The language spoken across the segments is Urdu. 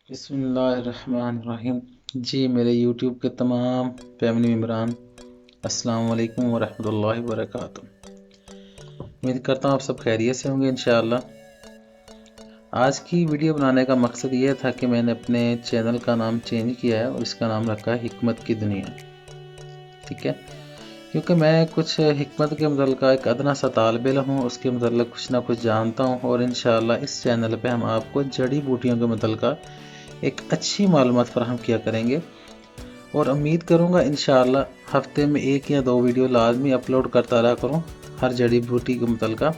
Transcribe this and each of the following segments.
بسم اللہ الرحمن الرحیم۔ جی میرے یوٹیوب کے تمام فیملی ممبران، السلام علیکم ورحمۃ اللہ وبرکاتہ۔ امید کرتا ہوں آپ سب خیریت سے ہوں گے انشاءاللہ۔ آج کی ویڈیو بنانے کا مقصد یہ تھا کہ میں نے اپنے چینل کا نام چینج کیا ہے اور اس کا نام رکھا ہے حکمت کی دنیا، ٹھیک ہے؟ کیونکہ میں کچھ حکمت کے متعلقہ ایک ادنا سا طالب علم ہوں، اس کے متعلق کچھ نہ کچھ جانتا ہوں، اور انشاءاللہ اس چینل پہ ہم آپ کو جڑی بوٹیوں کے متعلقہ ایک اچھی معلومات فراہم کیا کریں گے، اور امید کروں گا انشاءاللہ ہفتے میں 1 یا 2 ویڈیو لازمی اپلوڈ کرتا رہا کروں ہر جڑی بوٹی کے متعلقہ۔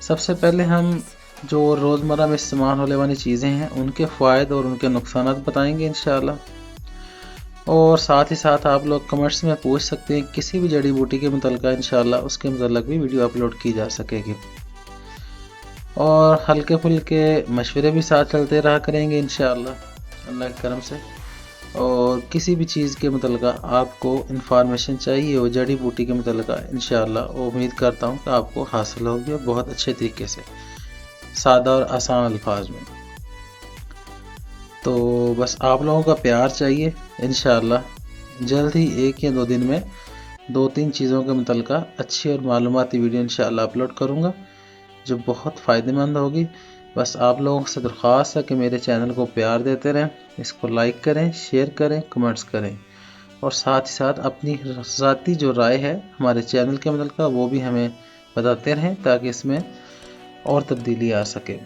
سب سے پہلے ہم جو روزمرہ میں استعمال ہونے والی چیزیں ہیں ان کے فوائد اور ان کے نقصانات بتائیں گے انشاءاللہ، اور ساتھ ہی ساتھ آپ لوگ کمنٹس میں پوچھ سکتے ہیں کسی بھی جڑی بوٹی کے متعلقہ، انشاءاللہ اس کے متعلق بھی ویڈیو اپلوڈ کی جا سکے گی، اور ہلکے پھلکے مشورے بھی ساتھ چلتے رہا کریں گے انشاءاللہ اللہ کے کرم سے۔ اور کسی بھی چیز کے متعلقہ آپ کو انفارمیشن چاہیے ہو جڑی بوٹی کے متعلقہ، انشاءاللہ امید کرتا ہوں کہ آپ کو حاصل ہوگی، اور بہت اچھے طریقے سے سادہ اور آسان الفاظ میں۔ تو بس آپ لوگوں کا پیار چاہیے، انشاءاللہ جلد ہی 1 یا 2 دن میں 2-3 چیزوں کے متعلقہ اچھی اور معلوماتی ویڈیو انشاءاللہ اپلوڈ کروں گا جو بہت فائدہ مند ہوگی۔ بس آپ لوگوں سے درخواست ہے کہ میرے چینل کو پیار دیتے رہیں، اس کو لائک کریں، شیئر کریں، کمنٹس کریں، اور ساتھ ہی ساتھ اپنی ذاتی جو رائے ہے ہمارے چینل کے متعلقہ وہ بھی ہمیں بتاتے رہیں تاکہ اس میں اور تبدیلی آ سکے۔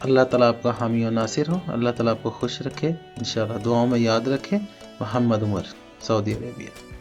اللہ تعالیٰ آپ کا حامی و ناصر ہو، اللہ تعالیٰ آپ کو خوش رکھے، انشاءاللہ دعاؤں میں یاد رکھیں۔ محمد عمر، سعودی عربیہ۔